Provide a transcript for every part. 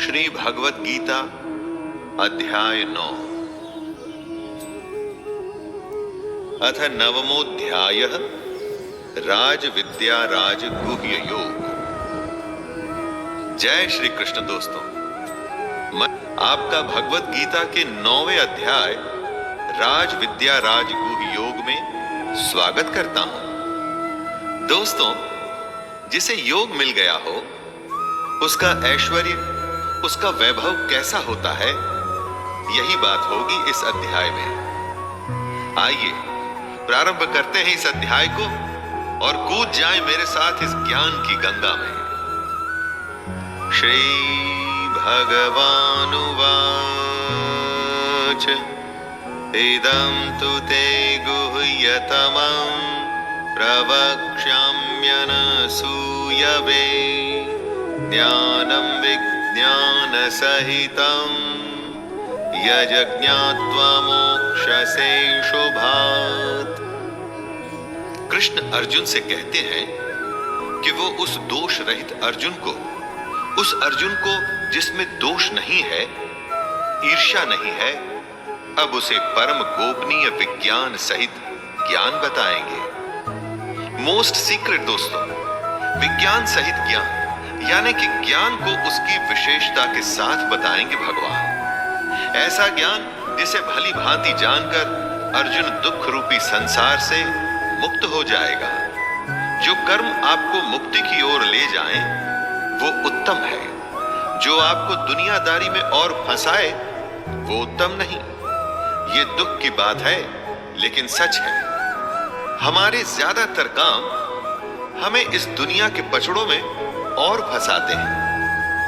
श्री भगवत गीता अध्याय 9 अथ नवमोऽध्यायः राज विद्या राज गुह्य योग। जय श्री कृष्ण दोस्तों, मैं आपका भगवत गीता के 9वें अध्याय राज विद्या राज गुह्य योग में स्वागत करता हूं। दोस्तों, जिसे योग मिल गया हो उसका ऐश्वर्य, उसका वैभव कैसा होता है, यही बात होगी इस अध्याय में। आइए प्रारंभ करते हैं इस अध्याय को और कूद जाएं मेरे साथ इस ज्ञान की गंगा में। श्री भगवानुवाच इदं तु ते गुह्यतमं प्रवक्ष्याम्यनसूयवे ज्ञानं विज्ञानसहितं यज्ञात्वा मोक्षसे शुभात्। कृष्ण अर्जुन से कहते हैं कि वो उस दोष रहित अर्जुन को, उस अर्जुन को जिसमें दोष नहीं है, ईर्ष्या नहीं है, अब उसे परम गोपनीय विज्ञान सहित ज्ञान बताएंगे। मोस्ट सीक्रेट दोस्तों, विज्ञान सहित ज्ञान यानी कि ज्ञान को उसकी विशेषता के साथ बताएंगे भगवान। ऐसा ज्ञान जिसे भली भांति जानकर अर्जुन दुख रूपी संसार से मुक्त हो जाएगा। जो कर्म आपको मुक्ति की ओर ले जाएं, वो उत्तम है। जो आपको दुनियादारी में और फंसाए, वो उत्तम नहीं। ये दुख की बात है, लेकिन सच है। हमारे ज्यादातर काम हमें इस दुनिया के पचड़ों में और फंसाते हैं।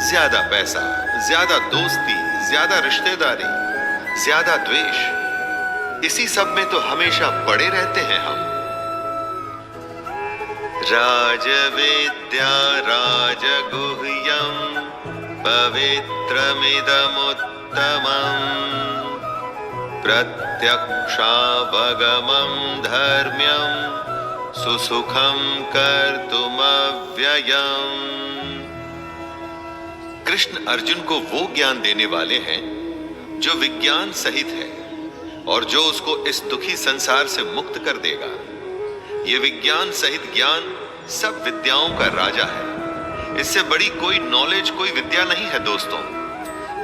ज्यादा पैसा, ज्यादा दोस्ती, ज्यादा रिश्तेदारी, ज्यादा द्वेष, इसी सब में तो हमेशा पड़े रहते हैं हम। राजविद्या राजगुह्यं पवित्रमिदमुत्तमम् प्रत्यक्षावगमं धर्म्यं सुसुखं कर्तुमव्ययम्। कृष्ण अर्जुन को वो ज्ञान देने वाले हैं जो विज्ञान सहित है और जो उसको इस दुखी संसार से मुक्त कर देगा। ये विज्ञान सहित ज्ञान सब विद्याओं का राजा है। इससे बड़ी कोई नॉलेज, कोई विद्या नहीं है दोस्तों।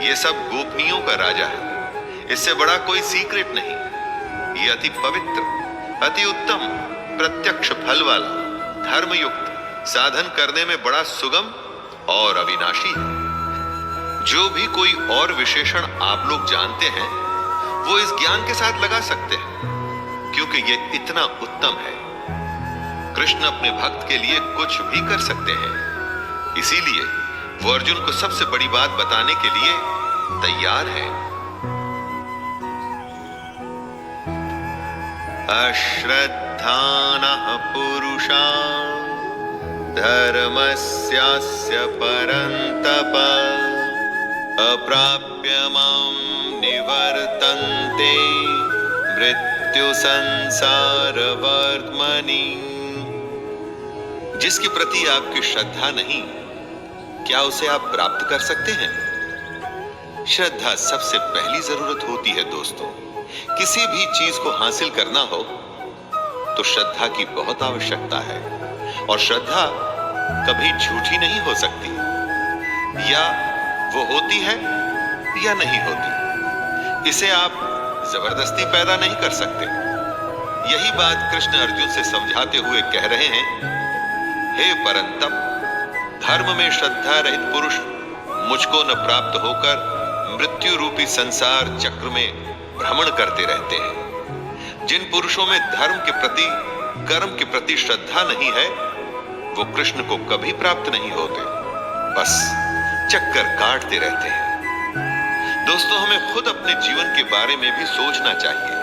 ये सब गोपनीयों का राजा है। इससे बड़ा कोई सीक्रेट नहीं। ये अति पवित्र, अति उत्तम, प्रत्यक्ष फल वाला, धर्मयुक्त, साधन करने में बड़ा सुगम और अविनाशी है। जो भी कोई और विशेषण आप लोग जानते हैं, वो इस ज्ञान के साथ लगा सकते हैं, क्योंकि ये इतना उत्तम है। कृष्ण अपने भक्त के लिए कुछ भी कर सकते हैं, इसीलिए वो अर्जुन को सबसे बड़ी बात बताने के लिए तैयार है। अश्रद्धानः पुरुषा धर्मस्यास्य परन्तप अप्राप्य मां निवर्तन्ते मृत्यु संसार वर्त्मनि। जिसके प्रति आपकी श्रद्धा नहीं, क्या उसे आप प्राप्त कर सकते हैं? श्रद्धा सबसे पहली जरूरत होती है दोस्तों। किसी भी चीज को हासिल करना हो तो श्रद्धा की बहुत आवश्यकता है, और श्रद्धा कभी झूठी नहीं हो सकती। या वो होती है या नहीं होती। इसे आप जबरदस्ती पैदा नहीं कर सकते। यही बात कृष्ण अर्जुन से समझाते हुए कह रहे हैं, हे परंतप, धर्म में श्रद्धा रहित पुरुष मुझको न प्राप्त होकर मृत्यु रूपी संसार चक्र में भ्रमण करते रहते हैं। जिन पुरुषों में धर्म के प्रति, कर्म के प्रति श्रद्धा नहीं है, वो कृष्ण को कभी प्राप्त नहीं होते, बस चक्कर काटते रहते हैं। दोस्तों, हमें खुद अपने जीवन के बारे में भी सोचना चाहिए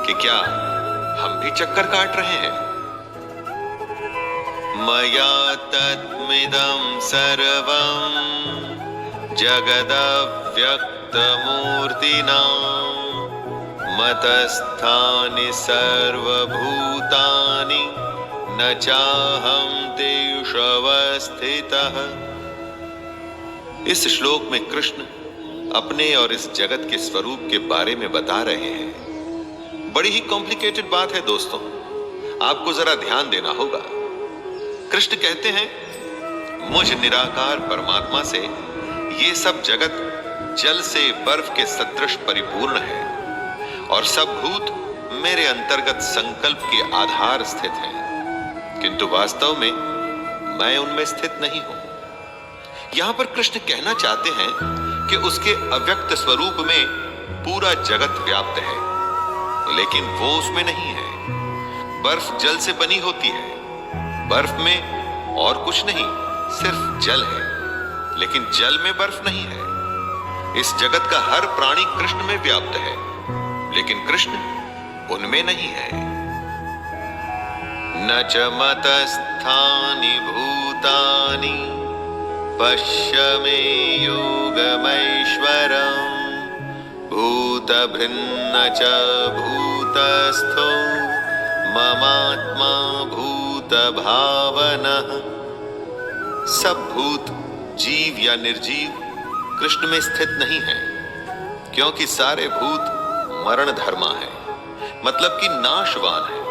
कि क्या हम भी चक्कर काट रहे हैं। मया तत्मिदं सर्वं जगदव्यक्तमूर्तिना मतस्थानि सर्वभूतानि न चाहं तेष्वस्थितः इस श्लोक में कृष्ण अपने और इस जगत के स्वरूप के बारे में बता रहे हैं। बड़ी ही कॉम्प्लिकेटेड बात है दोस्तों, आपको जरा ध्यान देना होगा। कृष्ण कहते हैं, मुझ निराकार परमात्मा से ये सब जगत जल से बर्फ के सदृश परिपूर्ण है और सब भूत मेरे अंतर्गत संकल्प के आधार स्थित हैं, किंतु वास्तव में मैं उनमें स्थित नहीं हूं। यहां पर कृष्ण कहना चाहते हैं कि उसके अव्यक्त स्वरूप में पूरा जगत व्याप्त है, लेकिन वो उसमें नहीं है। बर्फ जल से बनी होती है, बर्फ में और कुछ नहीं, सिर्फ जल है, लेकिन जल में बर्फ नहीं है। इस जगत का हर प्राणी कृष्ण में व्याप्त है, लेकिन कृष्ण उनमें नहीं है। न च मतस्थानि भूतानि पश्य मे योगमैश्वरम् भूतभृन्न च भूतस्थो ममात्मा भूतभावनः। सब भूत जीव या निर्जीव कृष्ण में स्थित नहीं है, क्योंकि सारे भूत मरण धर्मा है, मतलब कि नाशवान है।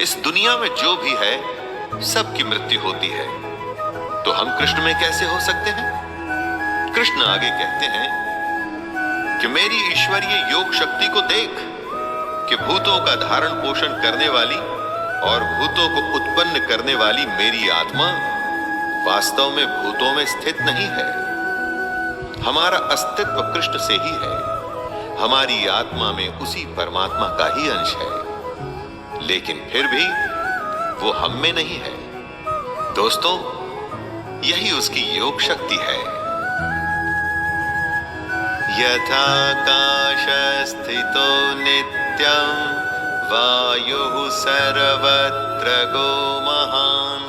इस दुनिया में जो भी है सबकी मृत्यु होती है, तो हम कृष्ण में कैसे हो सकते हैं? कृष्ण आगे कहते हैं कि मेरी ईश्वरीय योग शक्ति को देख कि भूतों का धारण पोषण करने वाली और भूतों को उत्पन्न करने वाली मेरी आत्मा वास्तव में भूतों में स्थित नहीं है। हमारा अस्तित्व कृष्ण से ही है, हमारी आत्मा में उसी परमात्मा का ही अंश है, लेकिन फिर भी वो हम में नहीं है। दोस्तों, यही उसकी योग शक्ति है। यथाकाश स्थितो नित्यं वायुः सर्वत्र गो महान्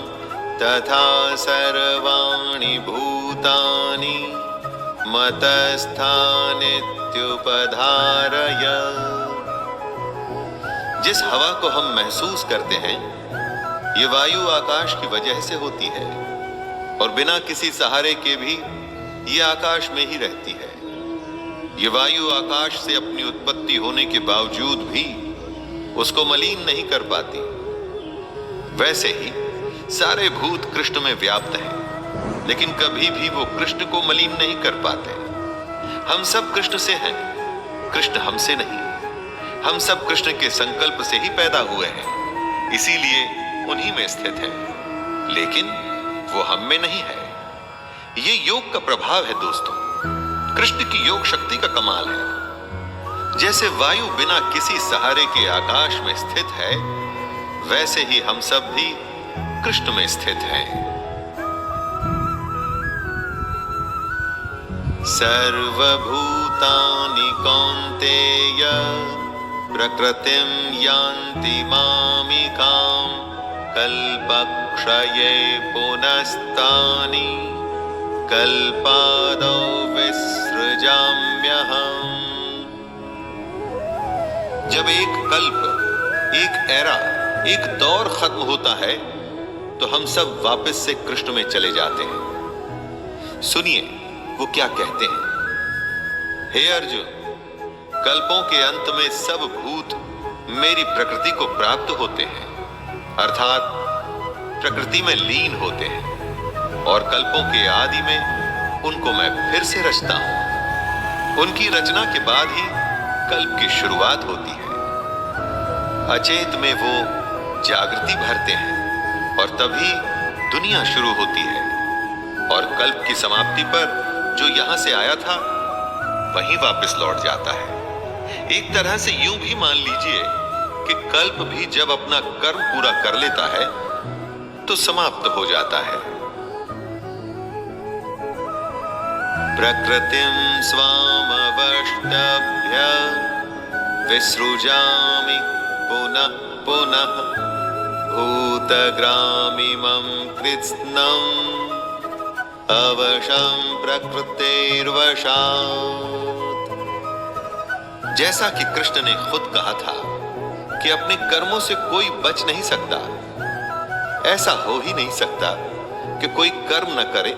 तथा सर्वाणि भूतानि मतस्थानित्युपधारय। जिस हवा को हम महसूस करते हैं, ये वायु आकाश की वजह से होती है और बिना किसी सहारे के भी ये आकाश में ही रहती है। ये वायु आकाश से अपनी उत्पत्ति होने के बावजूद भी उसको मलिन नहीं कर पाती। वैसे ही सारे भूत कृष्ण में व्याप्त हैं, लेकिन कभी भी वो कृष्ण को मलिन नहीं कर पाते। हम सब कृष्ण से हैं, कृष्ण हमसे नहीं। हम सब कृष्ण के संकल्प से ही पैदा हुए हैं, इसीलिए उन्हीं में स्थित हैं, लेकिन वो हम में नहीं है। ये योग का प्रभाव है दोस्तों, कृष्ण की योग शक्ति का कमाल है। जैसे वायु बिना किसी सहारे के आकाश में स्थित है, वैसे ही हम सब भी कृष्ण में स्थित हैं। सर्वभूतानि कौन्तेय प्रकृतिं यान्ति मामिकां कल्पक्षये पुनस्तानि कल्पादौ विसृजाम्यहम्। जब एक कल्प, एक एरा, एक दौर खत्म होता है, तो हम सब वापस से कृष्ण में चले जाते हैं। सुनिए वो क्या कहते हैं। हे अर्जुन, कल्पों के अंत में सब भूत मेरी प्रकृति को प्राप्त होते हैं, अर्थात प्रकृति में लीन होते हैं, और कल्पों के आदि में उनको मैं फिर से रचता हूं। उनकी रचना के बाद ही कल्प की शुरुआत होती है। अचेत में वो जागृति भरते हैं और तभी दुनिया शुरू होती है, और कल्प की समाप्ति पर जो यहां से आया था वहीं वापस लौट जाता है। एक तरह से यूं भी मान लीजिए कि कल्प भी जब अपना कर्म पूरा कर लेता है तो समाप्त हो जाता है। प्रकृतिं स्वामवष्टभ्य विसृजामि पुनः पुनः भूतग्रामिमं कृत्स्नम् अवशं प्रकृतेर्वशात्। जैसा कि कृष्ण ने खुद कहा था कि अपने कर्मों से कोई बच नहीं सकता, ऐसा हो ही नहीं सकता कि कोई कर्म न करे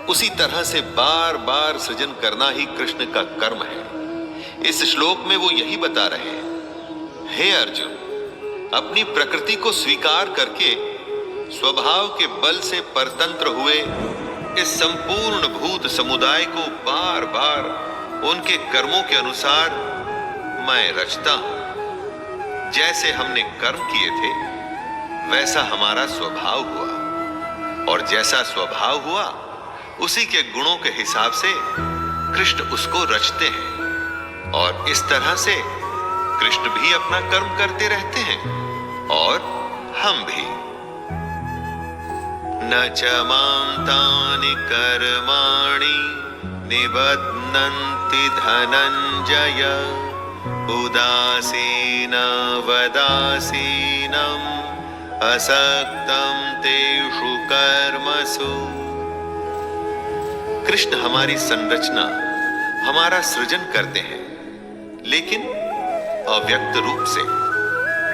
उसी तरह से बार बार सृजन करना ही कृष्ण का कर्म है। इस श्लोक में वो यही बता रहे हैं, हे अर्जुन, अपनी प्रकृति को स्वीकार करके स्वभाव के बल से परतंत्र हुए इस संपूर्ण भूत समुदाय को बार बार उनके कर्मों के अनुसार मैं रचता हूं। जैसे हमने कर्म किए थे वैसा हमारा स्वभाव हुआ, और जैसा स्वभाव हुआ उसी के गुणों के हिसाब से कृष्ण उसको रचते हैं। और इस तरह से कृष्ण भी अपना कर्म करते रहते हैं और हम भी। न च मां तानि कर्माणि निबध्नन्ति धनंजय उदासीन वदासीनम् असक्तं तेषु कर्मसु। कृष्ण हमारी संरचना, हमारा सृजन करते हैं, लेकिन अव्यक्त रूप से।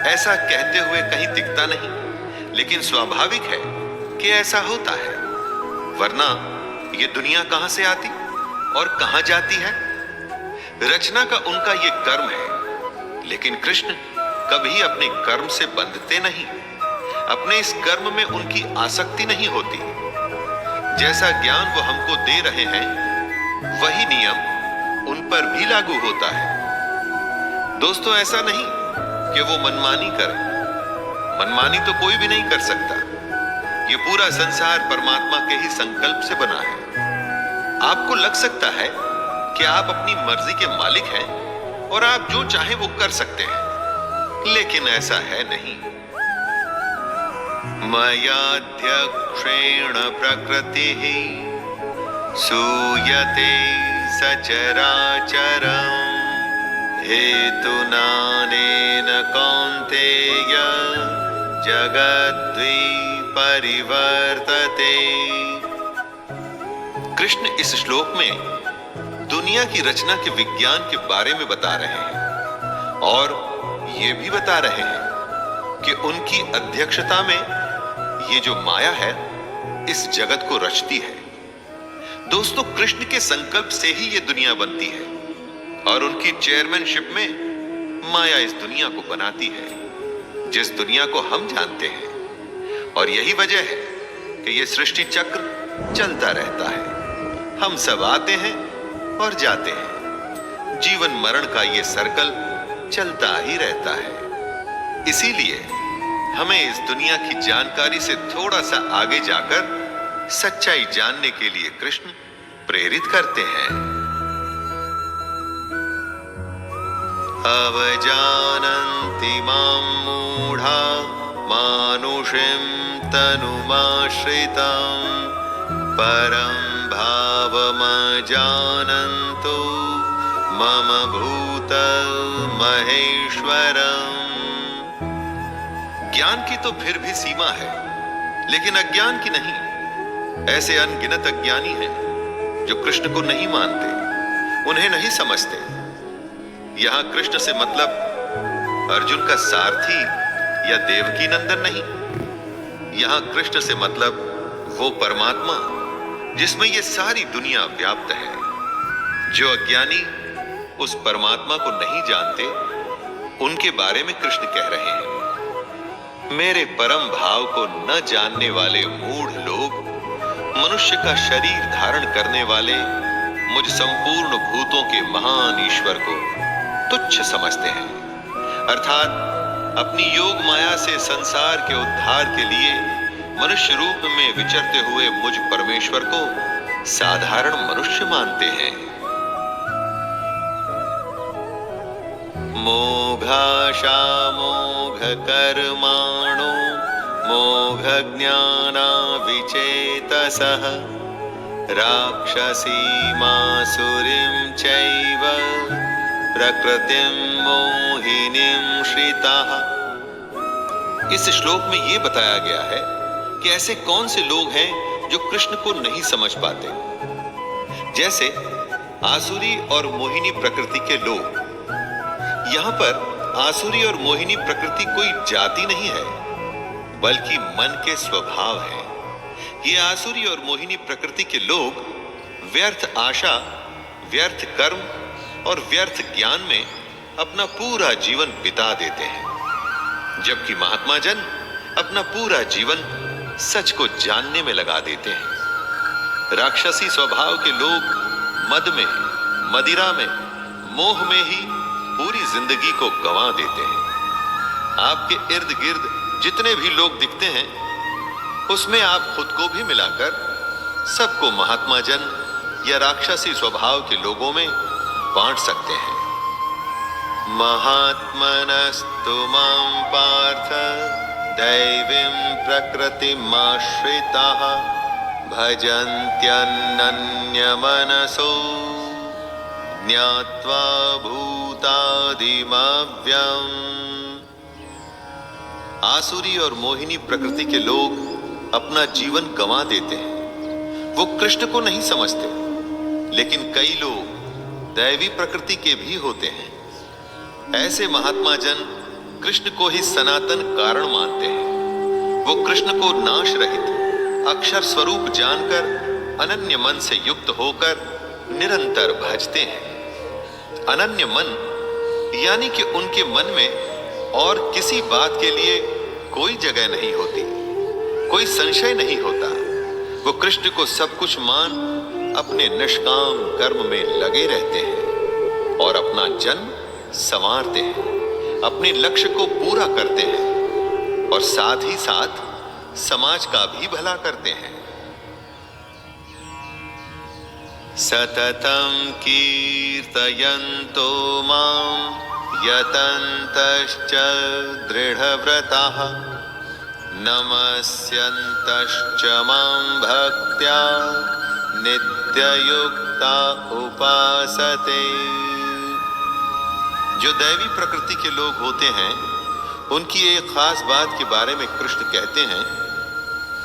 ऐसा कहते हुए कहीं दिखता नहीं, लेकिन स्वाभाविक है कि ऐसा होता है, वरना ये दुनिया कहां से आती और कहां जाती है। रचना का उनका ये कर्म है, लेकिन कृष्ण कभी अपने कर्म से बंधते नहीं। अपने इस कर्म में उनकी आसक्ति नहीं होती। जैसा ज्ञान वो हमको दे रहे हैं वही नियम उन पर भी लागू होता है। दोस्तों, ऐसा नहीं कि वो मनमानी करें। मनमानी तो कोई भी नहीं कर सकता। ये पूरा संसार परमात्मा के ही संकल्प से बना है। आपको लग सकता है कि आप अपनी मर्जी के मालिक हैं और आप जो चाहे वो कर सकते हैं, लेकिन ऐसा है नहीं। मयाध्यक्षेण प्रकृतिः सूयते सचराचरम् हेतुनानेन कौन्तेय जगद्वि परिवर्तते। कृष्ण इस श्लोक में दुनिया की रचना के विज्ञान के बारे में बता रहे हैं और ये भी बता रहे हैं कि उनकी अध्यक्षता में ये जो माया है इस जगत को रचती है। दोस्तों, कृष्ण के संकल्प से ही ये दुनिया बनती है और उनकी चेयरमैनशिप में माया इस दुनिया को बनाती है, जिस दुनिया को हम जानते हैं। और यही वजह है कि ये सृष्टि चक्र चलता रहता है। हम सब आते हैं और जाते हैं। जीवन मरण का ये सर्कल चलता ही रहता है। इसीलिए हमें इस दुनिया की जानकारी से थोड़ा सा आगे जाकर सच्चाई जानने के लिए कृष्ण प्रेरित करते हैं। अवजानन्ति मां मूढ़ा मानुषीं तनुमाश्रितं परं भावमजानन्तो मम भूतं महेश्वरम्। ज्ञान की तो फिर भी सीमा है, लेकिन अज्ञान की नहीं। ऐसे अनगिनत अज्ञानी हैं जो कृष्ण को नहीं मानते, उन्हें नहीं समझते। यहां कृष्ण से मतलब अर्जुन का सारथी या देवकी नंदन नहीं। यहां कृष्ण से मतलब वो परमात्मा जिसमें ये सारी दुनिया व्याप्त है। जो अज्ञानी उस परमात्मा को नहीं जानते, उनके बारे में कृष्ण कह रहे हैं, मेरे परम भाव को न जानने वाले मूढ़ लोग मनुष्य का शरीर धारण करने वाले मुझ संपूर्ण भूतों के महान ईश्वर को तुच्छ समझते हैं। अर्थात अपनी योग माया से संसार के उद्धार के लिए मनुष्य रूप में विचरते हुए मुझ परमेश्वर को साधारण मनुष्य मानते हैं। मोघाशा मोघ कर्माणो मोघ ज्ञाना विचेतसः राक्षसीमासुरीं चैव प्रकृतिं मोहिनीं श्रिताः। इस श्लोक में यह बताया गया है कि ऐसे कौन से लोग हैं जो कृष्ण को नहीं समझ पाते। जैसे आसुरी और मोहिनी प्रकृति के लोग। यहां पर आसुरी और मोहिनी प्रकृति कोई जाति नहीं है, बल्कि मन के स्वभाव है। ये आसुरी और मोहिनी प्रकृति के लोग व्यर्थ आशा, व्यर्थ कर्म और व्यर्थ ज्ञान में अपना पूरा जीवन बिता देते हैं, जबकि महात्मा जन अपना पूरा जीवन सच को जानने में लगा देते हैं। राक्षसी स्वभाव के लोग मद में, मदिरा में, मोह में ही पूरी जिंदगी को गंवा देते हैं। आपके इर्द गिर्द जितने भी लोग दिखते हैं, उसमें आप खुद को भी मिलाकर सबको महात्मा जन या राक्षसी स्वभाव के लोगों में बांट सकते हैं। महात्मनस्तु मां पार्थ दैवीं प्रकृतिमाश्रिताः भजन्त्यनन्यमनसो ज्ञात्वा भूतादिमव्यम्। आसुरी और मोहिनी प्रकृति के लोग अपना जीवन गंवा देते हैं। वो कृष्ण को नहीं समझते, लेकिन कई लोग दैवी प्रकृति के भी होते हैं। ऐसे महात्मा जन कृष्ण को ही सनातन कारण मानते हैं। वो कृष्ण को नाश रहित अक्षर स्वरूप जानकर अनन्य मन से युक्त होकर निरंतर भजते हैं। अनन्य मन यानी कि उनके मन में और किसी बात के लिए कोई जगह नहीं होती, कोई संशय नहीं होता। वो कृष्ण को सब कुछ मान अपने निष्काम कर्म में लगे रहते हैं और अपना जन्म संवारते हैं, अपने लक्ष्य को पूरा करते हैं और साथ ही साथ समाज का भी भला करते हैं। सततं कीर्तयन्तो मां यतन्तश्च दृढव्रताः नमस्यन्तश्च मां भक्त्या नित्ययुक्ता उपासते। जो दैवी प्रकृति के लोग होते हैं, उनकी एक खास बात के बारे में कृष्ण कहते हैं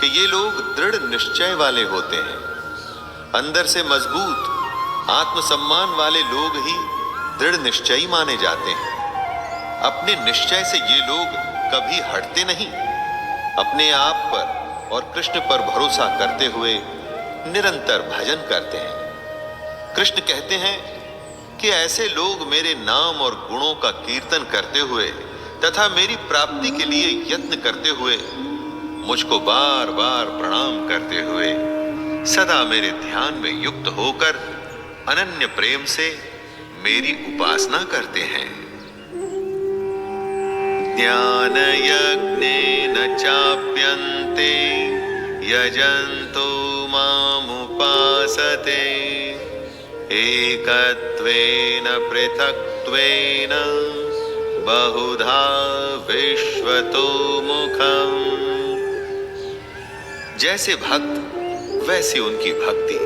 कि ये लोग दृढ़ निश्चय वाले होते हैं। अंदर से मजबूत आत्मसम्मान वाले लोग ही दृढ़ निश्चयी माने जाते हैं। अपने निश्चय से ये लोग कभी हटते नहीं। अपने आप पर और कृष्ण पर भरोसा करते हुए निरंतर भजन करते हैं। कृष्ण कहते हैं कि ऐसे लोग मेरे नाम और गुणों का कीर्तन करते हुए तथा मेरी प्राप्ति के लिए यत्न करते हुए मुझको बार बार प्रणाम करते हुए सदा मेरे ध्यान में युक्त होकर अनन्य प्रेम से मेरी उपासना करते हैं। ज्ञान यज्ञेन चाप्यन्ते यजन्तो मामुपासते एकत्वेन पृथक्त्वेन बहुधा विश्वतो मुखम्। जैसे भक्त वैसी उनकी भक्ति।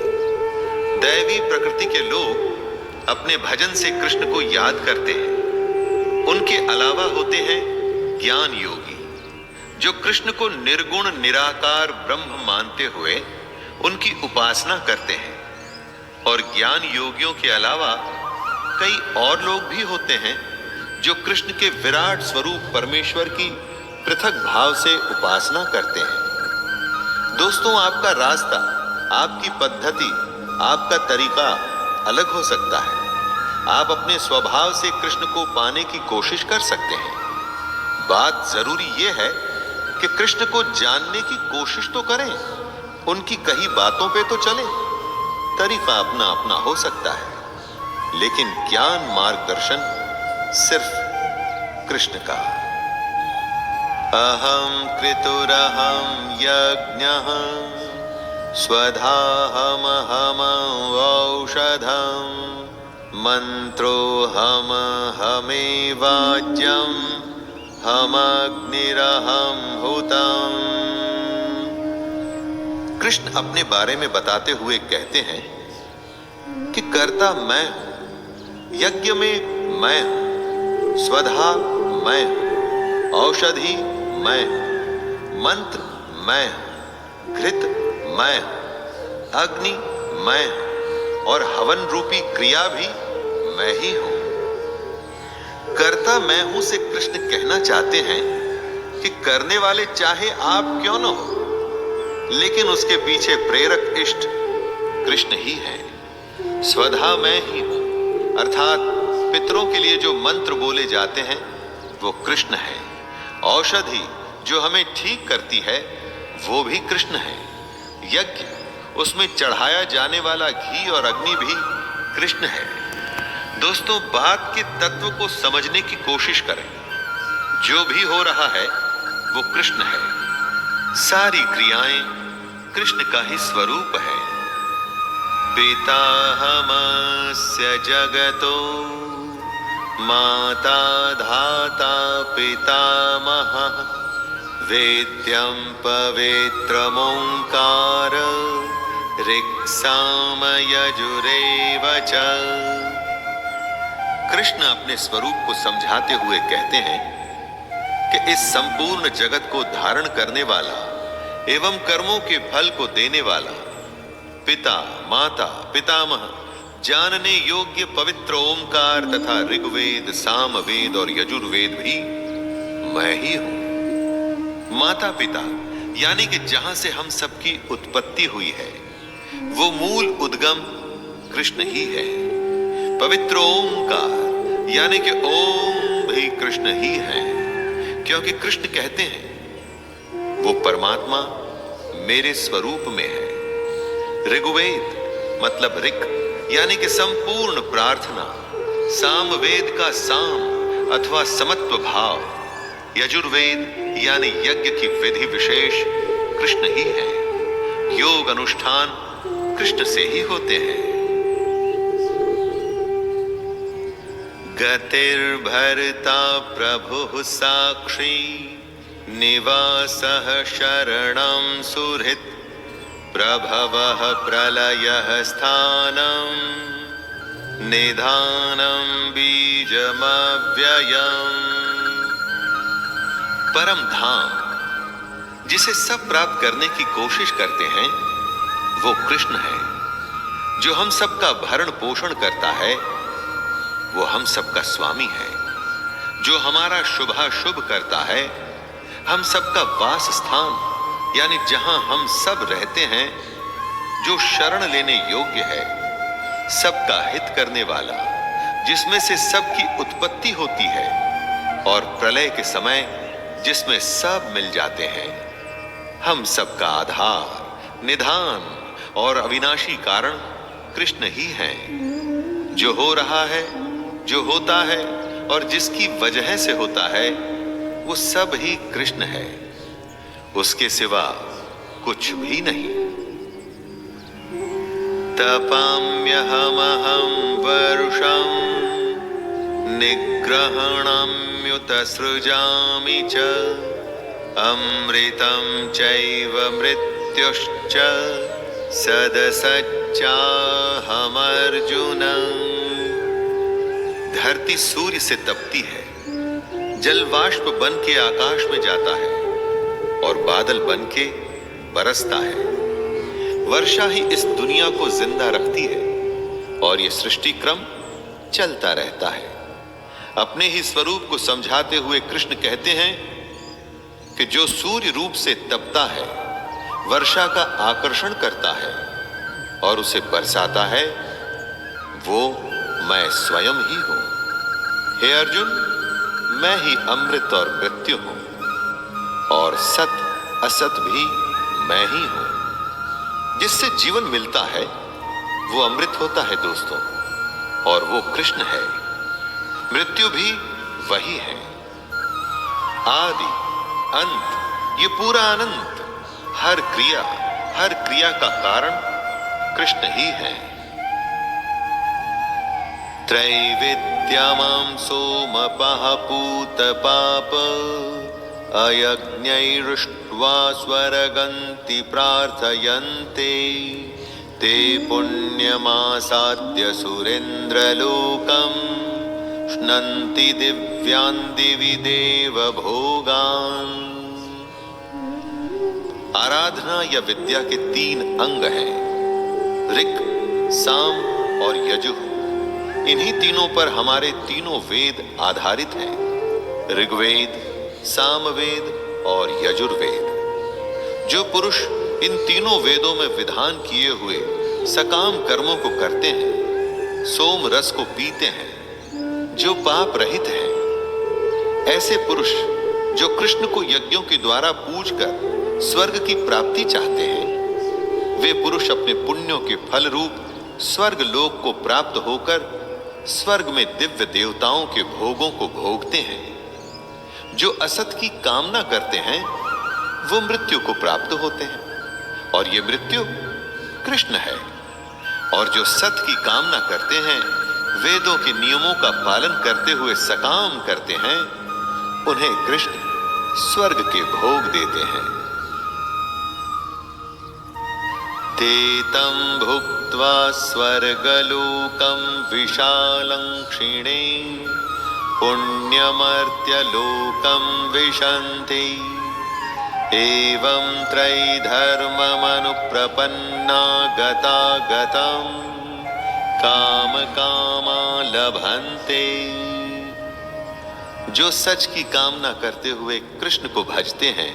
दैवी प्रकृति के लोग अपने भजन से कृष्ण को याद करते हैं। उनके अलावा होते हैं ज्ञान योगी, जो कृष्ण को निर्गुण निराकार ब्रह्म मानते हुए उनकी उपासना करते हैं। और ज्ञान योगियों के अलावा कई और लोग भी होते हैं जो कृष्ण के विराट स्वरूप परमेश्वर की पृथक भाव से उपासना करते हैं। दोस्तों, आपका रास्ता, आपकी पद्धति, आपका तरीका अलग हो सकता है। आप अपने स्वभाव से कृष्ण को पाने की कोशिश कर सकते हैं। बात जरूरी यह है कि कृष्ण को जानने की कोशिश तो करें, उनकी कही बातों पे तो चलें। तरीका अपना अपना हो सकता है, लेकिन ज्ञान मार्गदर्शन सिर्फ कृष्ण का। अहम कृतुरहम यज्ञः स्वधाहमहम औषधम् मंत्रोऽहम हमेवाज्यं हमग्निरहं हुतम्। कृष्ण अपने बारे में बताते हुए कहते हैं कि कर्ता मैं हूं, यज्ञ में मैं हूं, स्वधा मैं हूं, औषधि मैं हूं, मंत्र मैं हूं, घृत मैं हूं, अग्नि मैं हूं और हवन रूपी क्रिया भी मैं ही हूं। कर्ता मैं हूं से कृष्ण कहना चाहते हैं कि करने वाले चाहे आप क्यों न हो, लेकिन उसके पीछे प्रेरक इष्ट कृष्ण ही है। स्वधा मैं ही हूं, अर्थात पितरों के लिए जो मंत्र बोले जाते हैं वो कृष्ण है। औषधि जो हमें ठीक करती है वो भी कृष्ण है। यज्ञ, उसमें चढ़ाया जाने वाला घी और अग्नि भी कृष्ण है। दोस्तों, बात के तत्व को समझने की कोशिश करें। जो भी हो रहा है वो कृष्ण है। सारी क्रियाएं कृष्ण का ही स्वरूप है। पिताहमस्य जगतो माता धाता पितामहः वेद्यं पवित्रमोंकार ऋक्सामयजुरेव च। कृष्ण अपने स्वरूप को समझाते हुए कहते हैं कि इस संपूर्ण जगत को धारण करने वाला एवं कर्मों के फल को देने वाला पिता, माता, पितामह, जानने योग्य पवित्र ओंकार तथा ऋग्वेद, सामवेद और यजुर्वेद भी मैं ही हूं। माता पिता यानी कि जहां से हम सबकी उत्पत्ति हुई है वो मूल उद्गम कृष्ण ही है। पवित्र ओंकार यानी कि ओम भी कृष्ण ही है, क्योंकि कृष्ण कहते हैं वो परमात्मा मेरे स्वरूप में है। ऋग्वेद मतलब ऋक यानी कि संपूर्ण प्रार्थना, सामवेद का साम अथवा समत्व भाव, यजुर्वेद यानी यज्ञ की विधि विशेष कृष्ण ही है। योग अनुष्ठान कृष्ण से ही होते हैं। गतिर्भर्ता प्रभुः साक्षी निवासः शरणं सुहृत् प्रभवः प्रलयः स्थानं निधानं बीजमव्ययम्। परम धाम जिसे सब प्राप्त करने की कोशिश करते हैं वो कृष्ण है। जो हम सबका भरण पोषण करता है वो हम सबका स्वामी है। जो हमारा शुभाशुभ करता है, हम सबका वास स्थान यानी जहां हम सब रहते हैं, जो शरण लेने योग्य है, सबका हित करने वाला, जिसमें से सबकी उत्पत्ति होती है और प्रलय के समय जिसमें सब मिल जाते हैं। हम सबका आधार, निधान और अविनाशी कारण कृष्ण ही हैं। जो हो रहा है, जो होता है और जिसकी वजह से होता है वो सब ही कृष्ण है, उसके सिवा कुछ भी नहीं। तपाम्यहमहं वर्षं निग्रहणम्युत सृजामि च अमृतं चैव मृत्युश्च सदसच्चाहमर्जुन। धरती सूर्य से तपती है, जल वाष्प बन के आकाश में जाता है और बादल बन के बरसता है। वर्षा ही इस दुनिया को जिंदा रखती है और ये सृष्टि क्रम चलता रहता है। अपने ही स्वरूप को समझाते हुए कृष्ण कहते हैं कि जो सूर्य रूप से तपता है, वर्षा का आकर्षण करता है और उसे बरसाता है, वो मैं स्वयं ही हूं। हे अर्जुन, मैं ही अमृत और मृत्यु हूं और सत असत भी मैं ही हूं। जिससे जीवन मिलता है वो अमृत होता है दोस्तों, और वो कृष्ण है। मृत्यु भी वही है। आदि अंत, ये पूरा अनंत, हर क्रिया का कारण कृष्ण ही है। त्रैविद्यमां सोमपः पूत पाप अयज्ञैरुष्ट्वा स्वर्गन्ति प्रार्थयन्ते ते पुण्यमासाद्य सुरेन्द्रलोकं श्नन्ति दिव्यान् दिवि देव भोगान्। आराधना या विद्या के 3 अंग हैं, ऋक्, साम और यजुः। इन्हीं तीनों पर हमारे तीनों वेद आधारित हैं, ऋग्वेद, सामवेद और यजुर्वेद। जो पुरुष इन तीनों वेदों में विधान किए हुए सकाम कर्मों को करते हैं, सोम रस को पीते हैं, जो पाप रहित हैं, ऐसे पुरुष जो कृष्ण को यज्ञों के द्वारा पूजकर स्वर्ग की प्राप्ति चाहते हैं, वे पुरुष अपने पुण्यों के फल रूप स्वर्ग लोक को प्राप्त होकर स्वर्ग में दिव्य देवताओं के भोगों को भोगते हैं। जो असत की कामना करते हैं वो मृत्यु को प्राप्त होते हैं, और ये मृत्यु कृष्ण है। और जो सत की कामना करते हैं, वेदों के नियमों का पालन करते हुए सकाम करते हैं, उन्हें कृष्ण स्वर्ग के भोग देते हैं। ते तं भुक्त्वा स्वर्गलोकं विशालं क्षिणे पुण्यमर्त्यलोकं विशन्ति एवं त्रैधर्ममनुप्रपन्ना गतागतं कामकामा लभन्ते। जो सच की कामना करते हुए कृष्ण को भजते हैं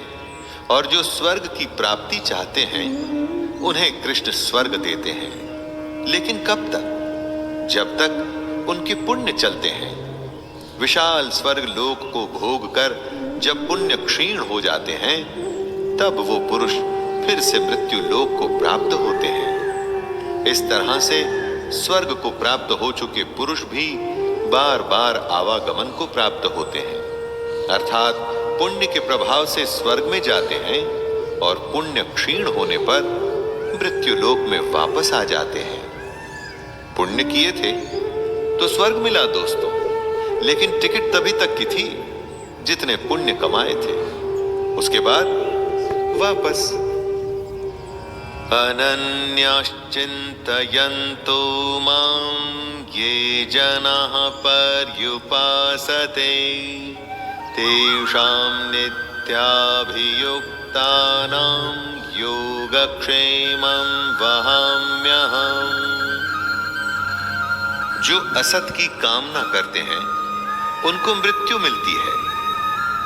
और जो स्वर्ग की प्राप्ति चाहते हैं, उन्हें कृष्ण स्वर्ग देते हैं। लेकिन कब तक? जब तक उनके पुण्य चलते हैं। विशाल स्वर्ग लोक को भोग कर जब पुण्य क्षीण हो जाते हैं, तब वो पुरुष फिर से मृत्यु लोक को प्राप्त होते हैं। इस तरह से स्वर्ग को प्राप्त हो चुके पुरुष भी बार बार आवागमन को प्राप्त होते हैं, अर्थात पुण्य के प्रभाव से स्वर्ग में जाते हैं और पुण्य क्षीण होने पर मृत्यु लोक में वापस आ जाते हैं। पुण्य किए थे तो स्वर्ग मिला दोस्तों, लेकिन टिकट तभी तक की थी जितने पुण्य कमाए थे, उसके बाद वापस। अनन्याश्चिन्तयन्तो मां ये जनाः पर्युपासते तेषां नित्याभियुक्तानां योगक्षेमं वहाम्यहम्। जो असत की कामना करते हैं उनको मृत्यु मिलती है।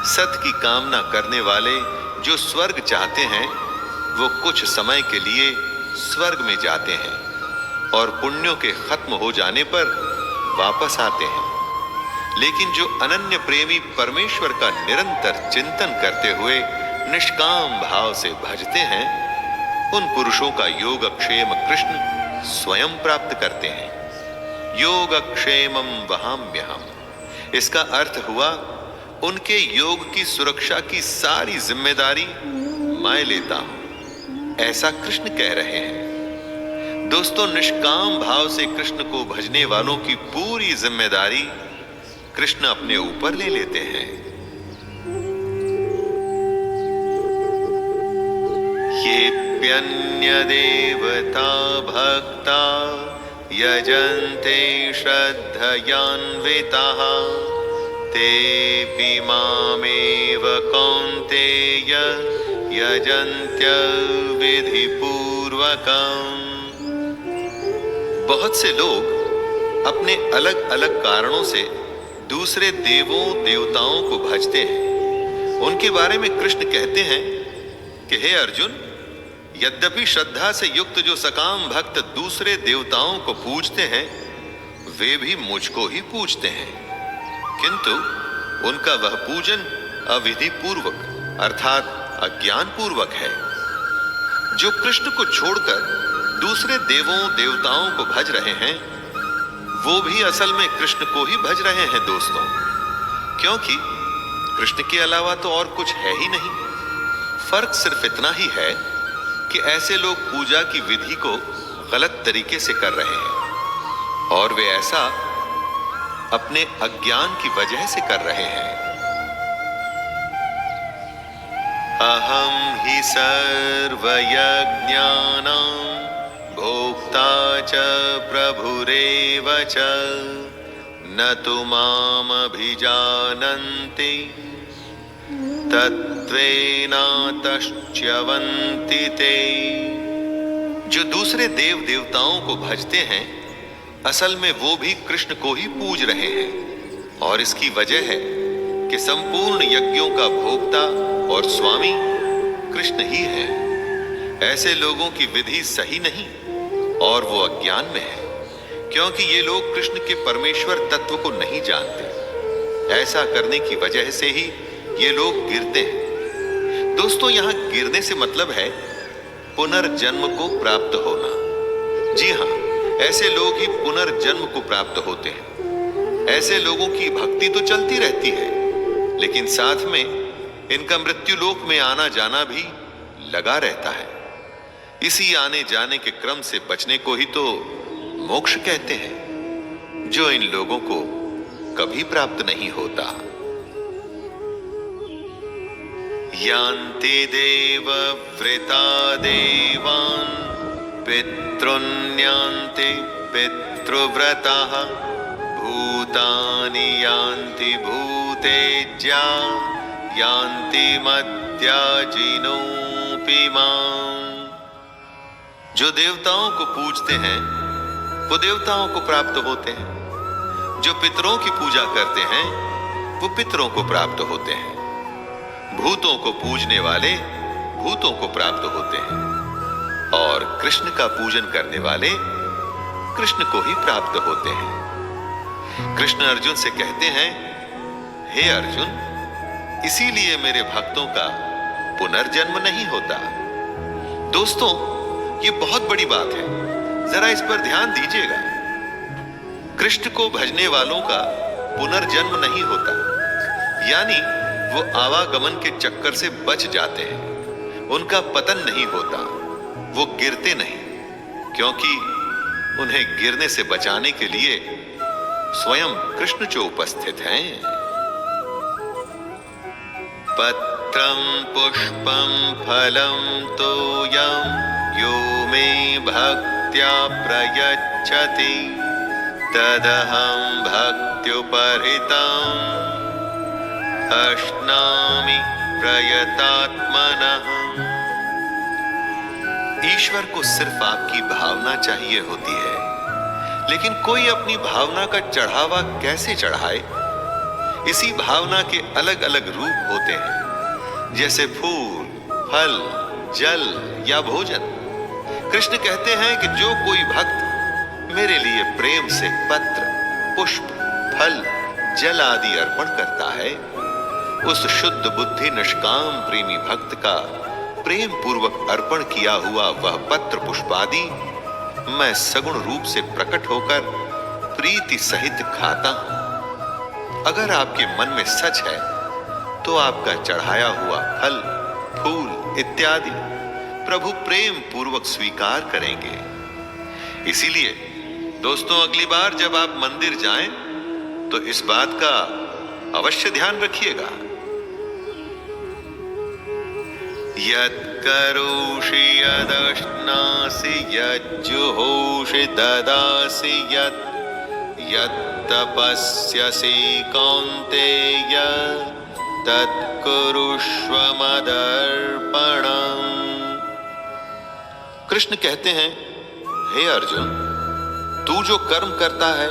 सत की कामना करने वाले जो स्वर्ग चाहते हैं वो कुछ समय के लिए स्वर्ग में जाते हैं और पुण्यों के खत्म हो जाने पर वापस आते हैं। लेकिन जो अनन्य प्रेमी परमेश्वर का निरंतर चिंतन करते हुए निष्काम भाव से भजते हैं, उन पुरुषों का योगक्षेम कृष्ण स्वयं प्राप्त करते हैं। योगक्षेमं वहाम्यहम्, इसका अर्थ हुआ उनके योग की सुरक्षा की सारी जिम्मेदारी मैं लेता हूं, ऐसा कृष्ण कह रहे हैं। दोस्तों, निष्काम भाव से कृष्ण को भजने वालों की पूरी जिम्मेदारी कृष्ण अपने ऊपर ले लेते हैं। येऽप्यन्य देवता भक्ता यजन्ते श्रद्धयान्विताः तेऽपि मामेव कौन्तेय यजन्त्य विधिपूर्वकम्। बहुत से लोग अपने अलग अलग कारणों से दूसरे देवों देवताओं को भजते हैं। उनके बारे में कृष्ण कहते हैं कि हे अर्जुन, यद्यपि श्रद्धा से युक्त जो सकाम भक्त दूसरे देवताओं को पूजते हैं, वे भी मुझको ही पूजते हैं, किंतु उनका वह पूजन अविधि पूर्वक अर्थात अज्ञान पूर्वक है। जो कृष्ण को छोड़कर दूसरे देवों देवताओं को भज रहे हैं, वो भी असल में कृष्ण को ही भज रहे हैं दोस्तों, क्योंकि कृष्ण के अलावा तो और कुछ है ही नहीं। फर्क सिर्फ इतना ही है कि ऐसे लोग पूजा की विधि को गलत तरीके से कर रहे हैं, और वे ऐसा अपने अज्ञान की वजह से कर रहे हैं। अहम ही सर्वयज्ञानां भोक्ता च प्रभुरेव च न तु मामभिजानन्ति तत्त्वेनातश्च्यवन्ति ते। जो दूसरे देव देवताओं को भजते हैं, असल में वो भी कृष्ण को ही पूज रहे हैं, और इसकी वजह है कि संपूर्ण यज्ञों का भोक्ता और स्वामी कृष्ण ही है। ऐसे लोगों की विधि सही नहीं और वो अज्ञान में है, क्योंकि ये लोग कृष्ण के परमेश्वर तत्व को नहीं जानते। ऐसा करने की वजह से ही ये लोग गिरते हैं। दोस्तों, यहां गिरने से मतलब है पुनर्जन्म को प्राप्त होना। जी हां, ऐसे लोग ही पुनर्जन्म को प्राप्त होते हैं। ऐसे लोगों की भक्ति तो चलती रहती है, लेकिन साथ में इनका मृत्यु लोक में आना जाना भी लगा रहता है। इसी आने जाने के क्रम से बचने को ही तो मोक्ष कहते हैं, जो इन लोगों को कभी प्राप्त नहीं होता। यान्ति देवव्रता देवान् पितॄन्यान्ति पितृव्रताः भूतानि यान्ति भूतेज्या यान्ति मद्याजिनोऽपि माम्। जो देवताओं को पूजते हैं वो देवताओं को प्राप्त होते हैं, जो पितरों की पूजा करते हैं वो पितरों को प्राप्त होते हैं, भूतों को पूजने वाले भूतों को प्राप्त होते हैं, और कृष्ण का पूजन करने वाले कृष्ण को ही प्राप्त होते हैं। कृष्ण अर्जुन से कहते हैं, हे अर्जुन, इसीलिए मेरे भक्तों का पुनर्जन्म नहीं होता। दोस्तों, ये बहुत बड़ी बात है, जरा इस पर ध्यान दीजिएगा। कृष्ण को भजने वालों का पुनर्जन्म नहीं होता, यानी वो आवागमन के चक्कर से बच जाते हैं, उनका पतन नहीं होता, वो गिरते नहीं, क्योंकि उन्हें गिरने से बचाने के लिए स्वयं कृष्ण जो उपस्थित हैं। पत्रं पुष्पं फलं तोयं यो मे भक्त्या प्रयच्छति तदहं भक्त्युपहृतम् अश्नामि प्रयतात्मनः। ईश्वर को सिर्फ आपकी भावना चाहिए होती है, लेकिन कोई अपनी भावना का चढ़ावा कैसे चढ़ाए? इसी भावना के अलग अलग रूप होते हैं, जैसे फूल, फल, जल या भोजन। कृष्ण कहते हैं कि जो कोई भक्त मेरे लिए प्रेम से पत्र, पुष्प, फल, जल आदि अर्पण करता है, उस शुद्ध बुद्धि निष्काम प्रेमी भक्त का प्रेम पूर्वक अर्पण किया हुआ वह पत्र पुष्प आदि मैं सगुण रूप से प्रकट होकर प्रीति सहित खाता हूं। अगर आपके मन में सच है तो आपका चढ़ाया हुआ फल, फूल इत्यादि प्रभु प्रेम पूर्वक स्वीकार करेंगे। इसीलिए दोस्तों, अगली बार जब आप मंदिर जाएं तो इस बात का अवश्य ध्यान रखिएगा। यत्करोषि यदश्नासि यज्जुहोषि ददासि यत्तपस्यसि कौन्तेय तत्कुरुष्व मदर्पणम्। कृष्ण कहते हैं, हे अर्जुन, तू जो कर्म करता है,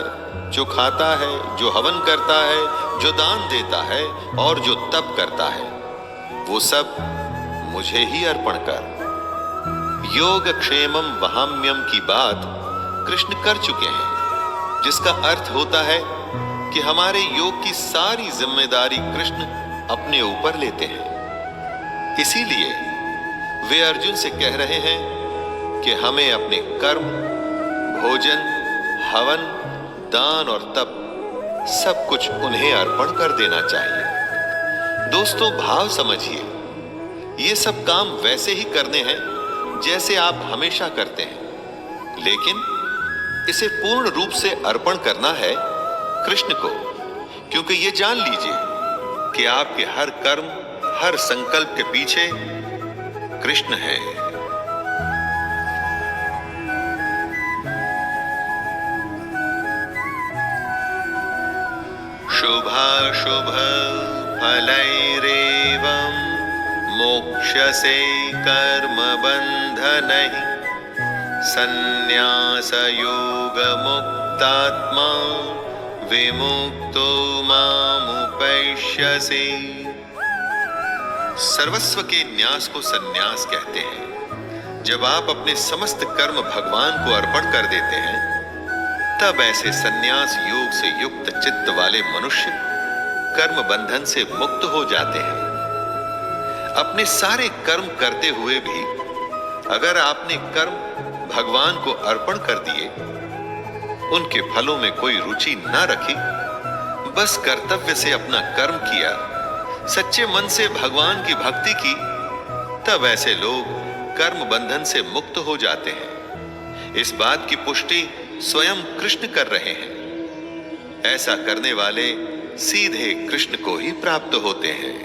जो खाता है, जो हवन करता है, जो दान देता है और जो तप करता है, वो सब मुझे ही अर्पण कर। योग क्षेमम वहाम्यम की बात कृष्ण कर चुके हैं, जिसका अर्थ होता है कि हमारे योग की सारी जिम्मेदारी कृष्ण अपने ऊपर लेते हैं। इसीलिए वे अर्जुन से कह रहे हैं कि हमें अपने कर्म, भोजन, हवन, दान और तप सब कुछ उन्हें अर्पण कर देना चाहिए। दोस्तों, भाव समझिए, ये सब काम वैसे ही करने हैं जैसे आप हमेशा करते हैं, लेकिन इसे पूर्ण रूप से अर्पण करना है कृष्ण को, क्योंकि ये जान लीजिए कि आपके हर कर्म, हर संकल्प के पीछे कृष्ण है। शुभाशुभ फलैरेवं मोक्ष्यसे कर्म बंधनैः संन्यास योग मुक्तात्मा विमुक्तो मामुपैष्यसि। सर्वस्व के न्यास को संन्यास कहते हैं। जब आप अपने समस्त कर्म भगवान को अर्पण कर देते हैं, तब ऐसे संन्यास योग से युक्त चित्त वाले मनुष्य कर्म बंधन से मुक्त हो जाते हैं। अपने सारे कर्म करते हुए भी अगर आपने कर्म भगवान को अर्पण कर दिए, उनके फलों में कोई रुचि न रखी, बस कर्तव्य से अपना कर्म किया, सच्चे मन से भगवान की भक्ति की, तब ऐसे लोग कर्म बंधन से मुक्त हो जाते हैं। इस बात की पुष्टि स्वयं कृष्ण कर रहे हैं। ऐसा करने वाले सीधे कृष्ण को ही प्राप्त होते हैं।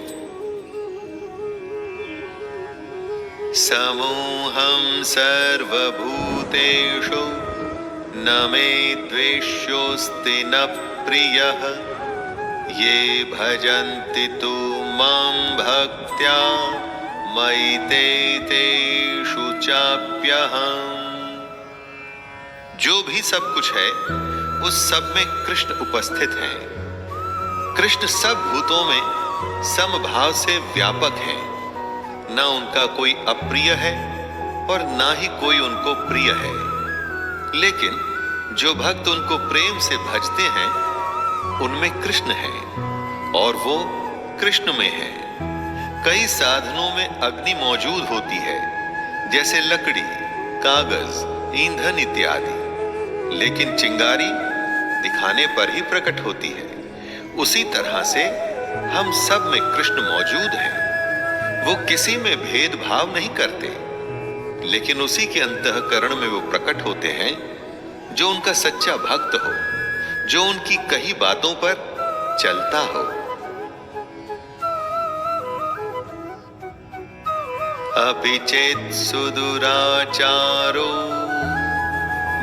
समोहम सर्वभूतेषु न मे द्वेष्योऽस्ति न प्रियः ये भजन्ति तु मां भक्त्या मयि ते तेषु चाप्यहम्। जो भी सब कुछ है उस सब में कृष्ण उपस्थित हैं। कृष्ण सब भूतों में समभाव से व्यापक हैं। न उनका कोई अप्रिय है और ना ही कोई उनको प्रिय है। लेकिन जो भक्त उनको प्रेम से भजते हैं, उनमें कृष्ण है और वो कृष्ण में है। कई साधनों में अग्नि मौजूद होती है, जैसे लकड़ी, कागज, ईंधन इत्यादि, लेकिन चिंगारी दिखाने पर ही प्रकट होती है। उसी तरह से हम सब में कृष्ण मौजूद हैं। वो किसी में भेदभाव नहीं करते, लेकिन उसी के अंतःकरण में वो प्रकट होते हैं जो उनका सच्चा भक्त हो, जो उनकी कही बातों पर चलता हो। अपि चेत् सुदुराचारो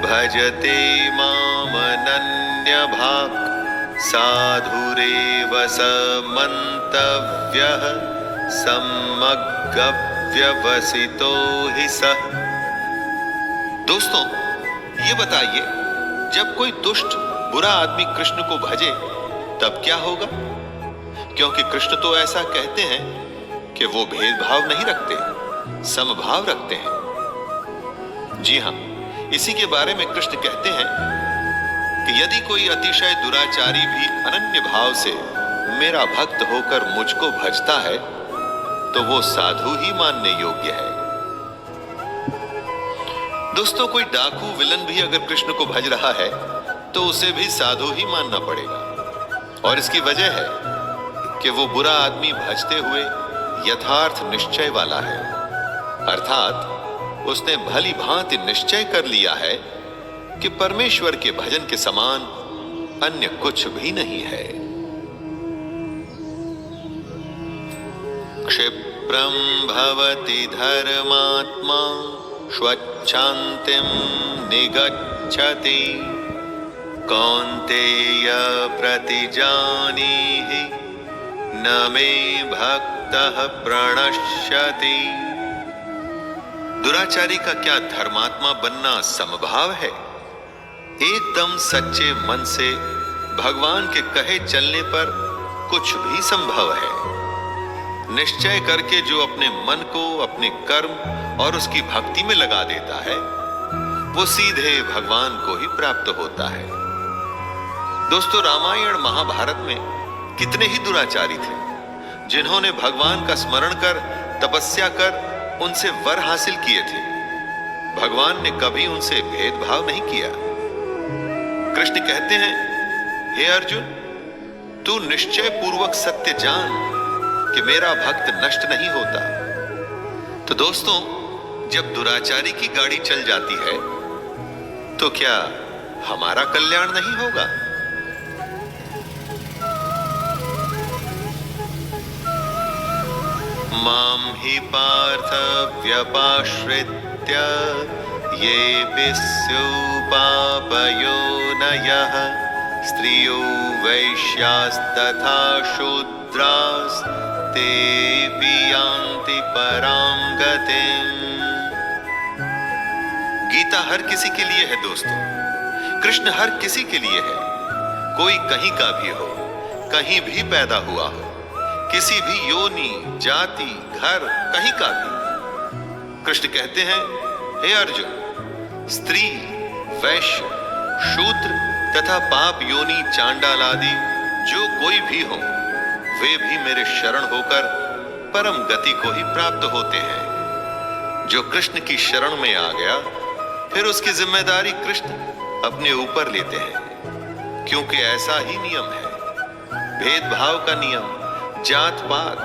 भजते मामनन्यभाक् साधुरेव स मन्तव्यः सम्यग्व्यवसितो हि सः। दोस्तों, ये बताइए, जब कोई दुष्ट बुरा आदमी कृष्ण को भजे तब क्या होगा? क्योंकि कृष्ण तो ऐसा कहते हैं कि वो भेदभाव नहीं रखते, समभाव रखते हैं। जी हां, इसी के बारे में कृष्ण कहते हैं कि यदि कोई अतिशय दुराचारी भी अनन्य भाव से मेरा भक्त होकर मुझको भजता है, तो वो साधु ही मानने योग्य है। दोस्तों, कोई डाकू विलन भी अगर कृष्ण को भज रहा है तो उसे भी साधु ही मानना पड़ेगा। और इसकी वजह है कि वो बुरा आदमी भजते हुए यथार्थ निश्चय वाला है, अर्थात उसने भली भांति निश्चय कर लिया है कि परमेश्वर के भजन के समान अन्य कुछ भी नहीं है। क्षिप्रं भवति धर्मात्मा स्वच्छान्तिं निगच्छति कौन्तेय प्रतिजानीहि न मे भक्तः प्रणश्यति। दुराचारी का क्या धर्मात्मा बनना समभाव है? एकदम सच्चे मन से भगवान के कहे चलने पर कुछ भी संभव है। निश्चय करके जो अपने मन को अपने कर्म और उसकी भक्ति में लगा देता है, वो सीधे भगवान को ही प्राप्त होता है। दोस्तों, रामायण महाभारत में कितने ही दुराचारी थे जिन्होंने भगवान का स्मरण कर, तपस्या कर उनसे वर हासिल किए थे। भगवान ने कभी उनसे भेदभाव नहीं किया। कृष्ण कहते हैं, हे अर्जुन, तू निश्चय पूर्वक सत्य जान कि मेरा भक्त नष्ट नहीं होता। तो दोस्तों, जब दुराचारी की गाड़ी चल जाती है तो क्या हमारा कल्याण नहीं होगा? मां हि पार्थ व्यपाश्रित्य येऽपि स्युः पापयोनयः स्त्रियो वैश्यास्तथा शूद्रास्तेऽपि यान्ति परां गतिम्। गीता हर किसी के लिए है दोस्तों। कृष्ण हर किसी के लिए है। कोई कहीं का भी हो, कहीं भी पैदा हुआ हो, किसी भी योनि, जाति, घर, कहीं का भी। कृष्ण कहते हैं हे अर्जुन, स्त्री, वैश्य, शूद्र तथा पाप योनि चांडाल आदि जो कोई भी हो, वे भी मेरे शरण होकर परम गति को ही प्राप्त होते हैं। जो कृष्ण की शरण में आ गया, फिर उसकी जिम्मेदारी कृष्ण अपने ऊपर लेते हैं, क्योंकि ऐसा ही नियम है। भेदभाव का नियम, जात पात,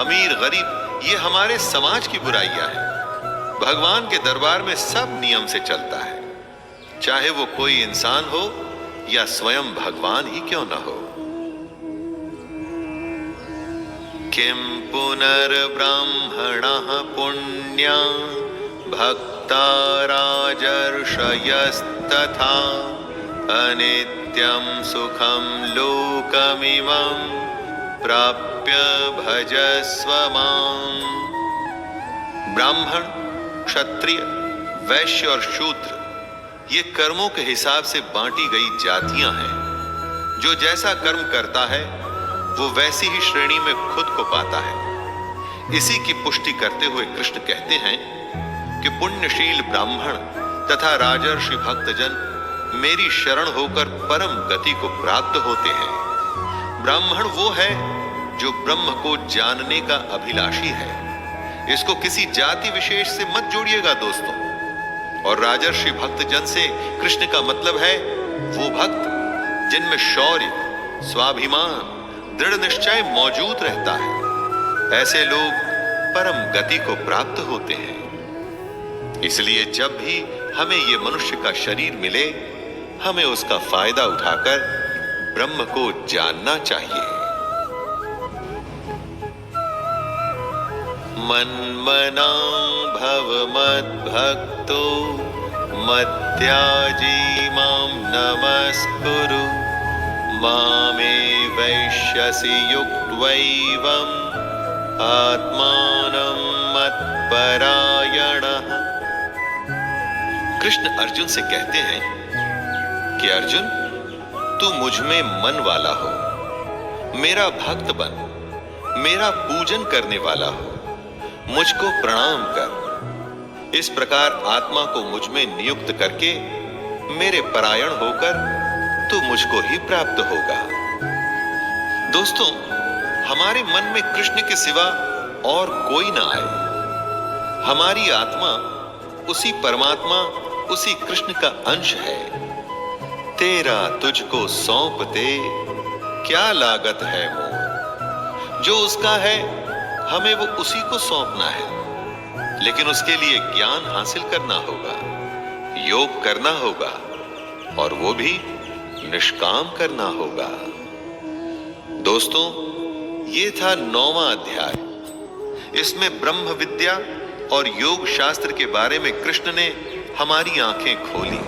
अमीर गरीब, ये हमारे समाज की बुराइयां हैं। भगवान के दरबार में सब नियम से चलता है, चाहे वो कोई इंसान हो या स्वयं भगवान ही क्यों न हो। किम पुनर्ब्राह्मणः पुण्या भक्ता राजर्षयस्तथा अनित्यं सुखं लोकमिमं प्राप्य भजस्व माम्। ब्राह्मण, क्षत्रिय, वैश्य और शूद्र ये कर्मों के हिसाब से बांटी गई जातियां हैं। जो जैसा कर्म करता है वो वैसी ही श्रेणी में खुद को पाता है। इसी की पुष्टि करते हुए कृष्ण कहते हैं कि पुण्यशील ब्राह्मण तथा राजर्षि भक्तजन मेरी शरण होकर परम गति को प्राप्त होते हैं। ब्राह्मण वो है जो ब्रह्म को जानने का अभिलाषी है। इसको किसी जाति विशेष से मत जोड़िएगा दोस्तों। और राजर्षि भक्तजन से कृष्ण का मतलब है वो भक्त जिनमें शौर्य, स्वाभिमान, दृढ़ निश्चय मौजूद रहता है। ऐसे लोग परम गति को प्राप्त होते हैं। इसलिए जब भी हमें ये मनुष्य का शरीर मिले, हमें उसका फायदा उठाकर ब्रह्म को जानना चाहिए। मन्मना भव मद्भक्तो मद्याजी मां नमस्कुरु मामे वैश्यसि युक्त्वैवम् आत्मानं मत्परायणः। कृष्ण अर्जुन से कहते हैं कि अर्जुन, तू मुझ में मन वाला हो, मेरा भक्त बन, मेरा पूजन करने वाला हो, मुझको प्रणाम कर। इस प्रकार आत्मा को मुझ में नियुक्त करके मेरे परायण होकर तो मुझको ही प्राप्त होगा। दोस्तों, हमारे मन में कृष्ण के सिवा और कोई ना आए। हमारी आत्मा उसी परमात्मा, उसी कृष्ण का अंश है। तेरा तुझको सौंप दे, क्या लागत है मोह। जो उसका है हमें वो उसी को सौंपना है, लेकिन उसके लिए ज्ञान हासिल करना होगा, योग करना होगा और वो भी निष्काम करना होगा। दोस्तों, ये था 9वां अध्याय। इसमें ब्रह्म विद्या और योग शास्त्र के बारे में कृष्ण ने हमारी आंखें खोली।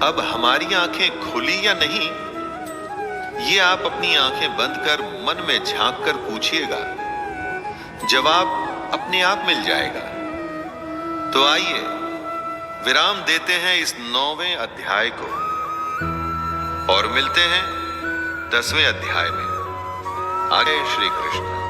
अब हमारी आंखें खुली या नहीं, ये आप अपनी आंखें बंद कर मन में झांक कर पूछिएगा, जवाब अपने आप मिल जाएगा। तो आइए विराम देते हैं इस 9वें अध्याय को और मिलते हैं 10वें अध्याय में। आगे श्री कृष्ण।